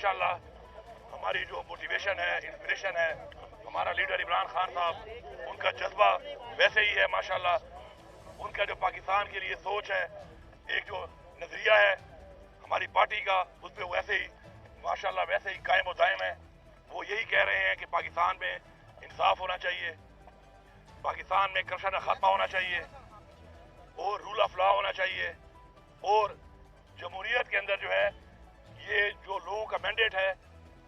माशाल्लाह हमारी जो मोटिवेशन है, इंस्पिरेशन है, हमारा लीडर इमरान खान साहब, उनका जज्बा वैसे ही है माशाल्लाह। उनका जो पाकिस्तान के लिए सोच है, एक जो नजरिया है हमारी पार्टी का, उस पर वैसे ही माशाल्लाह वैसे ही कायम और दायम है। वो यही कह रहे हैं कि पाकिस्तान में इंसाफ होना चाहिए, पाकिस्तान में करप्शन का खात्मा होना चाहिए और रूल ऑफ लॉ होना चाहिए, और जमहूरियत के अंदर जो है ये जो लोगों का मैंडेट है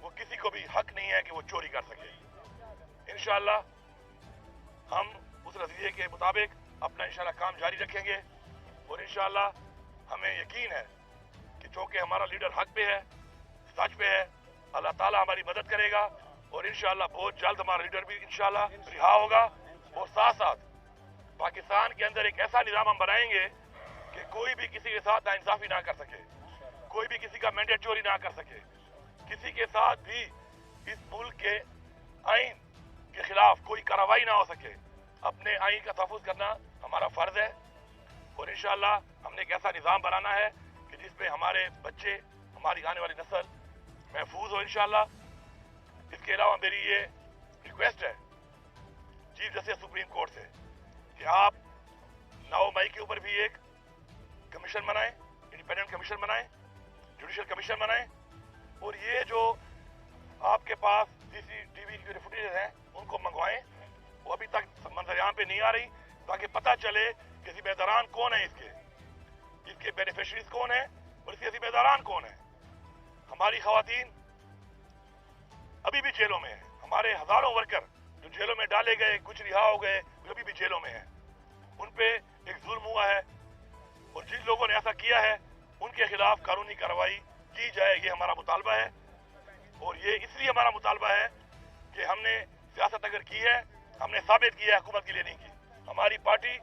वो किसी को भी हक नहीं है कि वो चोरी कर सके। इंशाअल्लाह हम उस नजरिए के मुताबिक अपना इंशाअल्लाह काम जारी रखेंगे और इंशाअल्लाह हमें यकीन है कि चूंकि हमारा लीडर हक पे है, सच पे है, अल्लाह ताला हमारी मदद करेगा और इंशाअल्लाह बहुत जल्द हमारा लीडर भी इंशाअल्लाह रिहा होगा। और साथ साथ पाकिस्तान के अंदर एक ऐसा निज़ाम हम बनाएंगे कि कोई भी किसी के साथ नाइंसाफी ना कर सके, कोई भी किसी का मैंडेट चोरी ना कर सके, किसी के साथ भी इस मुल्क के आइन के खिलाफ कोई कार्रवाई ना हो सके। अपने आइन का तहफ़्फ़ुज़ करना हमारा फर्ज है और इंशाअल्लाह हमने एक ऐसा निज़ाम बनाना है कि जिसमें हमारे बच्चे, हमारी आने वाली नस्ल महफूज हो इंशाअल्लाह। इसके अलावा मेरी ये रिक्वेस्ट है चीफ जस्टिस सुप्रीम कोर्ट से कि आप 9 मई के ऊपर भी एक कमीशन बनाएं, इंडिपेंडेंट कमीशन बनाएं, जुडिशल कमीशन बनाएं, और ये जो आपके पास सीसीटीवी की जो फुटेज हैं उनको मंगवाएं। वो अभी तक मंजर-ए-आम पे नहीं आ रही, ताकि पता चले कि जिम्मेदारान कौन है, इसके बेनिफिशरीज कौन है और इसके जिम्मेदारान कौन है। हमारी खवातीन अभी भी जेलों में है, हमारे हजारों वर्कर जो जेलों में डाले गए, कुछ रिहा हो गए, वो अभी भी जेलों में है। उन पे एक जुल्म हुआ है और जिन लोगों ने ऐसा किया है उनके खिलाफ कानूनी कार्रवाई की जाए, ये हमारा मुतालबा है। और ये इसलिए हमारा मुतालबा है कि हमने सियासत अगर की है, हमने साबित किया है हुकूमत के लिए नहीं की। हमारी पार्टी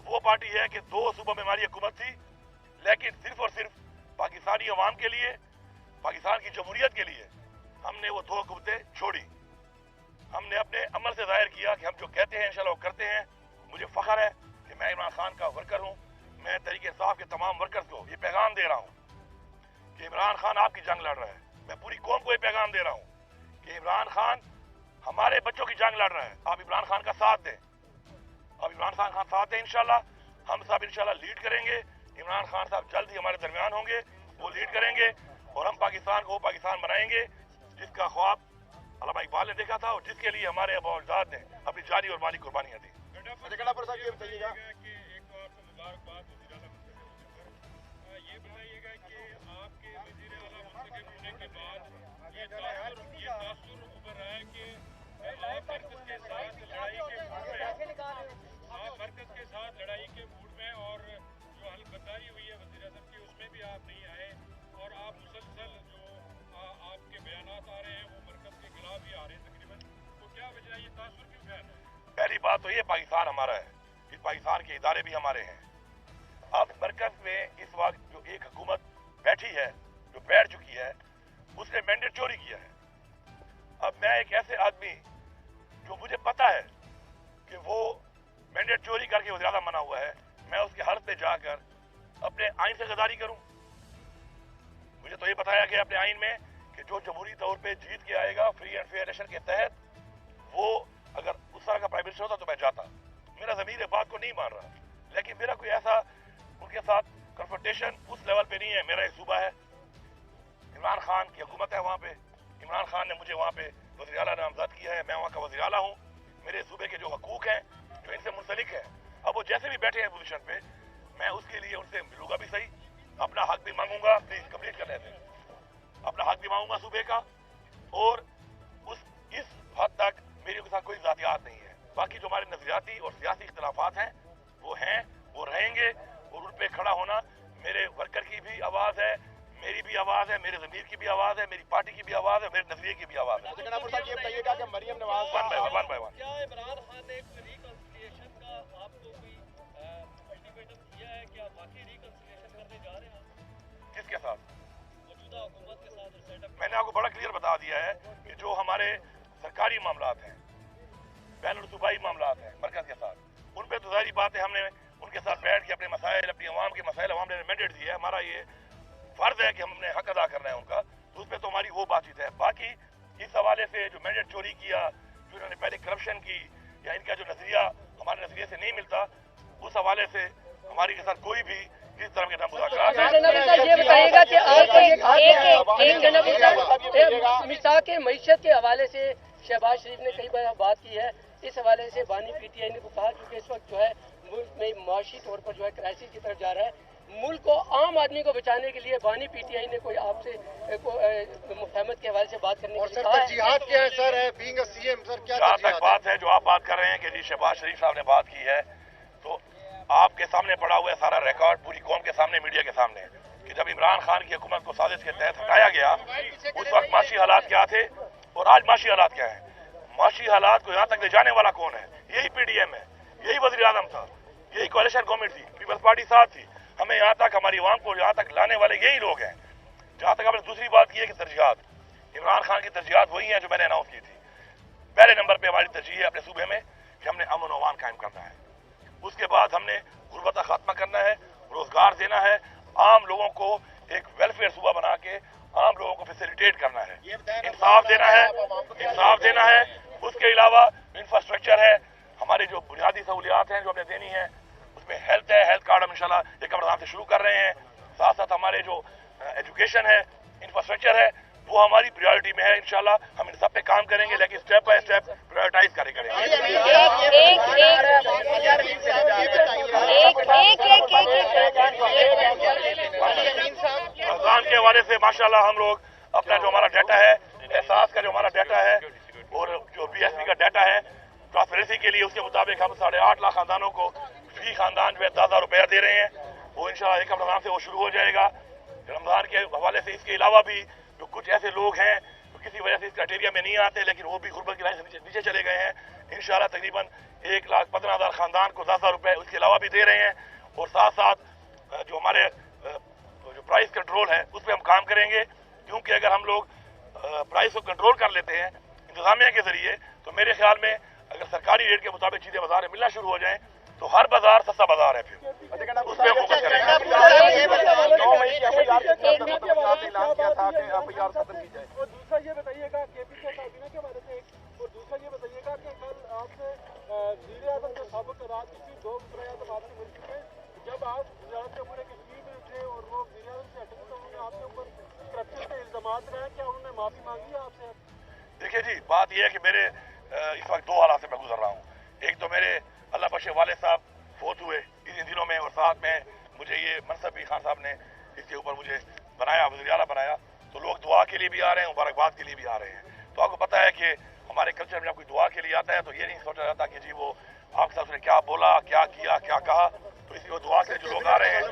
वो पार्टी है कि 2 सूबों में हमारी हुकूमत थी, लेकिन सिर्फ और सिर्फ पाकिस्तानी अवाम के लिए, पाकिस्तान की जमहूरियत के लिए हमने वो 2 हुकूमतें छोड़ी। हमने अपने अमल से जाहिर किया कि हम जो कहते हैं इंशाल्लाह वो करते हैं। मुझे फख्र है कि मैं इमरान खान का वर्कर हूँ। मैं तहरीक इंसाफ के तमाम वर्कर्स को ये पैगाम दे रहा हूँ कि इमरान खान आपकी जंग लड़ रहा है। मैं पूरी कौम को ये पैगाम दे रहा हूँ कि इमरान खान हमारे बच्चों की जंग लड़ रहा है। आप इमरान खान का साथ दें, आप इमरान खान का साथ दें। इंशाल्लाह हम सब इंशाल्लाह लीड करेंगे। इमरान खान साहब जल्द ही हमारे दरमियान होंगे, वो लीड करेंगे और हम पाकिस्तान को पाकिस्तान बनाएंगे जिसका ख्वाब अल्लामा इकबाल ने देखा था और जिसके लिए हमारे अबूजाद ने अपनी जानी और माली कुर्बानियां दी। ये बताइएगा कि आपके वज़ीर आला मुंतखब होने के बाद ये तासुर उभर रहा है कि आप मरकज़ के साथ लड़ाई के मूड में और जो हलफबर्दारी हुई है वज़ीर आज़म की उसमें भी आप नहीं आए और आप मुसलसल जो आपके बयानात आ रहे हैं वो मरकज़ के खिलाफ ही आ रहे हैं तकरीबन। तो क्या वजह, ये तासुर क्यों फैल रहा है? पहली बात तो ये पाकिस्तान हमारा है, इस पाकिस्तान के इदारे भी हमारे हैं। अब मरकज में इस वक्त जो एक हुकूमत बैठी है, जो बैठ चुकी है, उसने मैंडेट चोरी किया है। अब मैं एक ऐसे आदमी जो मुझे पता है कि वो मैंडेट चोरी करके वो ज्यादा मना हुआ है, मैं उसके हर पे जाकर अपने आइन से गद्दारी करूं? मुझे तो ये बताया गया अपने आइन में कि जो जमहूरी तौर पे जीत के आएगा फ्री एंड फेयर इलेक्शन के तहत, वो अगर उस तरह का प्राइम मिनिस्टर होता तो मैं जाता। मेरा ज़मीर बात को नहीं मान रहा, लेकिन मेरा कोई ऐसा उनके साथ कन्फ्रंटेशन उस लेवल पे नहीं है। मेरा एक सूबा है, इमरान खान की हुकूमत है वहाँ पे, इमरान खान ने मुझे वहाँ पे वज़ीर आला नामज़द किया है, मैं वहाँ का वज़ीर आला हूँ। मेरे सूबे के जो हकूक़ हैं जो इनसे मुंसलिक हैं, अब वो जैसे भी बैठे हैं पोजीशन पे, मैं उसके लिए उनसे मिलूंगा भी सही, अपना हक भी मांगूंगा। प्लीज कंप्लीट करने दें, अपना हक भी मांगूंगा सूबे का, और इस हद तक मेरे के साथ कोई ज़ातियात नहीं है। बाकी जो हमारे नजरियाती और सियासी इख्तिलाफात हैं वो रहेंगे, और उन पे खड़ा होना मेरे वर्कर की भी आवाज़ है, मेरी भी आवाज़ है, मेरे ज़मीर की भी आवाज़ है, मेरी पार्टी की भी आवाज़ है, मेरे नजरिए की भी आवाज़ है। ये बताइएगा कि Maryam Nawaz one by one क्या इमरान खान ने कोई रिकंसिलिएशन का आपको कोई अल्टीमेटम दिया है कि आप वाकई रिकंसिलिएशन करने जा रहे हैं? किसके साथ? मौजूदा हुकूमत के साथ और सेटअप। मैंने आपको बड़ा क्लियर बता दिया है कि जो हमारे सरकारी मामलात हैं, बैनुल सूबाई मामलात हैं मरकज के साथ, उन पे तो जाहिर बात है हमने उनके साथ बैठ के अपने मसाइल, अपनी अवाम के मसाइल, अवाम ने मैंडेट दिया है, हमारा ये फर्ज है कि हमने हक अदा करना है उनका, तो उस पर तो हमारी वो बातचीत है। बाकी इस हवाले से जो मैंडेट चोरी किया, जो इन्होंने पहले करप्शन की, या इनका जो नजरिया हमारे नजरिए से नहीं मिलता, उस हवाले से हमारी के साथ कोई भी किस तरह के मुज़ाकरात ये बताइएगा कि आपको मिसाक के मईशत के हवाले से शहबाज शरीफ ने कई बार बात की है, इस हवाले से बानी पीटीआई ने कहा क्योंकि इस वक्त जो है मुल्क में माशी तौर पर जो है क्राइसिस की तरफ जा रहा है, मुल्क को आम आदमी को बचाने के लिए बानी पीटीआई ने कोई आपसे मुफाहमत के हवाले से बात करने के लिए कहा है? जिहाद क्या है sir, being a CM sir, क्या जहाँ तक बात है जो आप बात कर रहे हैं कि जी शहबाज शरीफ साहब ने बात की है, तो आपके सामने पड़ा हुआ है सारा रिकॉर्ड पूरी कौम के सामने, मीडिया के सामने, कि जब इमरान खान की हुकूमत को साजिश के तहत हटाया गया उस वक्त माशी हालात क्या थे और आज माशी हालात क्या है। माशी हालात को यहाँ तक ले जाने वाला कौन है? यही पीडीएम है, यही वज़ीर आज़म था, यही कोalition गवर्नमेंट थी, पीपल्स पार्टी साथ थी। हमें यहाँ तक, हमारी आवाम को यहाँ तक लाने वाले यही लोग हैं। जहाँ तक आपने दूसरी बात की है कि तरजीहात, इमरान खान की तरजीहात वही हैं जो मैंने अनाउंस की थी। पहले नंबर पे हमारी तरजीह है अपने सूबे में कि हमने अमन और अमान कायम करना है, उसके बाद हमने गुर्बत का खात्मा करना है, रोजगार देना है, आम लोगों को एक वेलफेयर सूबा बना के आम लोगों को फैसिलिटेट करना है, इंसाफ देना है। उसके अलावा इंफ्रास्ट्रक्चर है, हमारी जो बुनियादी सहूलियात हैं जो हमने देनी है, उसमें हेल्थ है, हेल्थ कार्ड हम इंशाल्लाह 1 रमज़ान से शुरू कर रहे हैं। साथ साथ हमारे जो एजुकेशन है, इंफ्रास्ट्रक्चर है, वो हमारी प्रायोरिटी में है। इंशाल्लाह हम इन सब पे काम करेंगे, लेकिन स्टेप बाय स्टेप प्रायोरिटाइज करेंगे। रमजान के हवाले से माशाल्लाह हम लोग अपना जो हमारा डाटा है, एहसास का जो हमारा डाटा है और जो BSP का डाटा है ट्रांसपेरेंसी के लिए, उसके मुताबिक हम 8.5 लाख खानदानों को फी खानदान जो है 10,000 रुपया दे रहे हैं। वो इंशाल्लाह 1 रमजान से वो शुरू हो जाएगा। रमजान के हवाले से इसके अलावा भी जो कुछ ऐसे लोग हैं जो किसी वजह से इस क्राइटेरिया में नहीं आते, लेकिन वो भी गुर्बत की लाइन से नीचे चले गए हैं, इंशाल्लाह तकरीबन 1,15,000 खानदान को 10,000 रुपये उसके अलावा भी दे रहे हैं। और साथ साथ जो हमारे जो प्राइस कंट्रोल है उस पर हम काम करेंगे, क्योंकि अगर हम लोग प्राइस को कंट्रोल कर लेते हैं इंतजामिया के जरिए, तो मेरे ख्याल में अगर सरकारी रेट के मुताबिक चीजें बाजार में मिलना शुरू हो जाएं तो हर बाजार सस्ता बाजार है, फिर उस पर फोकस करेंगे। और दूसरा ये बताइएगा केपी के काबीना के बारे में, और दूसरा ये बताइएगा कि कल आपसे वज़ीर आज़म के साबिक़ राजनीति 2 वज़ीर-ए-आज़म आपसे मिल चुके, जब आप वज़ारत उम्र कश्मीर में उठे और वो वज़ीर आज़म से हटे तो उन्होंने आपके ऊपर करप्शन के इल्ज़ामात लगाए, क्या उन्होंने माफ़ी मांगी है आपसे? देखिए जी, बात यह है कि मेरे इस वक्त 2 हालात से मैं गुजर रहा हूँ। एक तो मेरे अल्लाह बख्शे वाले साहब फोत हुए इन दिनों में, और साथ में मुझे ये मनसब भी खान साहब ने इसके ऊपर मुझे बनाया, वज़ीर आला बनाया, तो लोग दुआ के लिए भी आ रहे हैं, मुबारकबाद के लिए भी आ रहे हैं। तो आपको पता है कि हमारे कल्चर में जब कोई दुआ के लिए आता है तो ये नहीं सोचा जाता कि जी वो आपके साथ उसने क्या बोला, क्या किया, क्या कहा, तो इसलिए वो दुआ के लिए जो लोग आ रहे हैं।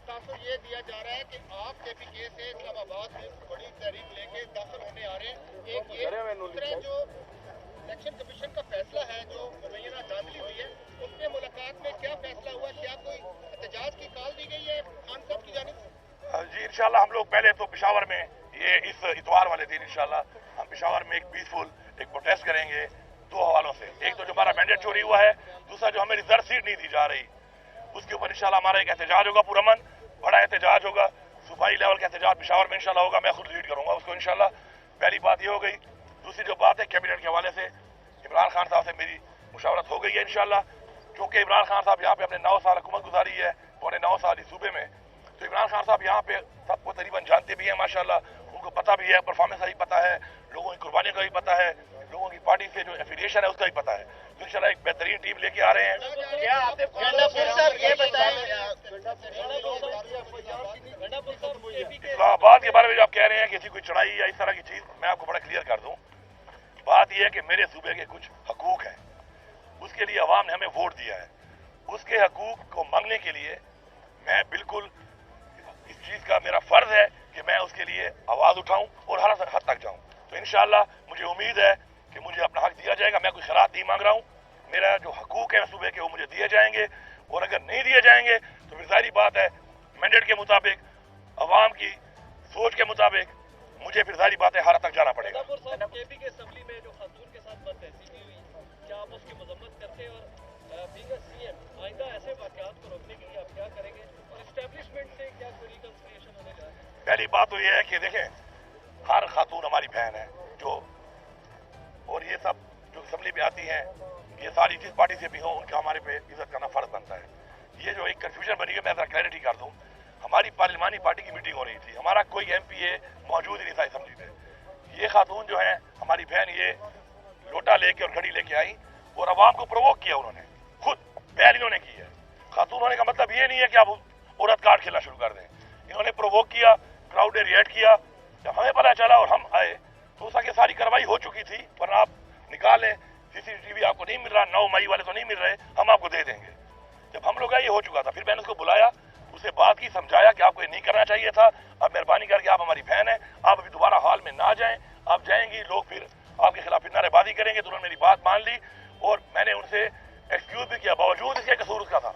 तासुर ये दिया जा रहा है कि आप KPK से इस्लामाबाद में बड़ी तहरीक लेके दाखिल होने आ रहे हैं। एक ये दूसरा जो इलेक्शन कमीशन का फैसला है जो मुबैना दाखिली हुई है, उसमें मुलाकात में क्या फैसला हुआ? क्या कोई एहतजाज की कॉल दी गई है खान साहब की जानिब से? जी इंशाल्लाह हम लोग पहले तो पेशावर में ये इस इतवार वाले दिन इंशाल्लाह हम पेशावर में एक पीसफुल एक प्रोटेस्ट करेंगे 2 हवालों से। एक तो जो हमारा मैंडेट चोरी हुआ है, दूसरा जो हमें रिजर्व सीट नहीं दी जा रही, उसके ऊपर इंशाल्लाह हमारा एक एहतजाज होगा, पुरअमन बड़ा एहतजाज होगा, सूबाई लेवल का एहतजाज पेशावर में इंशाल्लाह होगा, मैं खुद लीड करूंगा उसको इंशाल्लाह। पहली बात ये हो गई। दूसरी जो बात है कैबिनेट के हवाले से, इमरान खान साहब से मेरी मुशावरत हो गई है इंशाल्लाह, क्योंकि इमरान खान साहब यहाँ पे अपने 9 साल हुकूमत गुजारी है, पौने 9 साल इस सूबे में, तो इमरान खान साहब यहाँ पे सबको तकरीबन जानते भी हैं माशाल्लाह, उनको पता भी है, परफॉर्मेंस का भी पता है, लोगों की कुर्बानी का भी पता है, लोगों की पार्टी से जो एफिलिएशन है उसका भी पता है। तो इंशाल्लाह एक बेहतरीन टीम लेके आ रहे हैं। क्या आपने ये इस्लामाबाद के बारे में जो आप कह रहे हैं कि ऐसी कोई चढ़ाई या इस तरह की चीज, मैं आपको बड़ा क्लियर कर दूं। बात यह है कि मेरे सूबे के कुछ हकूक हैं, उसके लिए अवाम ने हमें वोट दिया है, उसके हकूक को मांगने के लिए मैं बिल्कुल इस चीज का मेरा फर्ज है कि मैं उसके लिए आवाज उठाऊं और हर हद तक जाऊं। तो इंशाल्लाह मुझे उम्मीद है कि मुझे अपना हक दिया जाएगा। मैं कोई खैरात नहीं मांग रहा हूं, मेरा जो हकूक है सूबे के वो मुझे दिए जाएंगे, और अगर नहीं दिए जाएंगे तो फिर जाहिर बात है मैंडेट के मुताबिक, अवाम की सोच के मुताबिक मुझे फिर जाहिर बात है हर तक जाना पड़ेगा। केपी के असम्बली में जो खातून के साथ बदतहजीबी हुई, क्या आप उसकी मजम्मत करते हैं? और बीइंग अ CM आइंदा ऐसे वाकयात को रोकने के लिए आप क्या करेंगे? बात तो ये है कि देखें, हर खातून हमारी बहन है जो, और ये सब जो असम्बली में आती हैं, ये सारी जिस पार्टी से भी हो उनका हमारे पे इज्जत करना फर्ज बनता है। ये जो एक कंफ्यूजन बनी है, मैं जरा क्लैरिटी कर दूं, हमारी पार्लिमानी पार्टी की मीटिंग हो रही थी, हमारा कोई MPA मौजूद ही नहीं था असम्बली में। ये खातून जो है हमारी बहन, ये लोटा लेके और घड़ी लेके आई और अवाम को प्रोवोक किया उन्होंने, खुद पहल इन्होंने की है। खातून होने का मतलब ये नहीं है कि आप औरत कार्ड खेलना शुरू कर दें, इन्होंने प्रोवोक किया, क्राउड ने रिएक्ट किया। जब हमें पता चला और हम आए तो उसकी सारी कार्रवाई हो चुकी थी, पर आप निकालें, CCTV आपको नहीं मिल रहा, 9 मई वाले तो नहीं मिल रहे, हम आपको दे देंगे। जब हम लोग आए ये हो चुका था, फिर मैंने उसको बुलाया, उसे बात की, समझाया कि आपको ये नहीं करना चाहिए था, अब मेहरबानी करके आप हमारी बहन है, आप अभी दोबारा हॉल में ना जाएं, आप जाएंगी लोग फिर आपके खिलाफ फिर नारेबाजी करेंगे। तो उन्होंने मेरी बात मान ली और मैंने उनसे एक्सक्यूज भी किया, बावजूद इसके कसूर उसका था,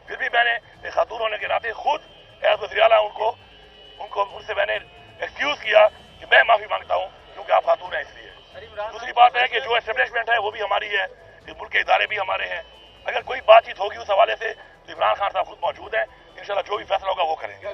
फिर भी मैंने एक खातून होने के नाते खुद एज वज़ीर आला उनसे मैंने एक्सक्यूज किया कि मैं माफी मांगता हूँ क्योंकि आप खातून हैं इसलिए। दूसरी बात है कि जो एस्टेब्लिशमेंट है वो भी हमारी है, मुल्क के इदारे भी हमारे हैं। अगर कोई बातचीत होगी उस हवाले से तो इमरान खान साहब खुद मौजूद हैं, इंशाल्लाह जो भी फैसला होगा वो करेंगे।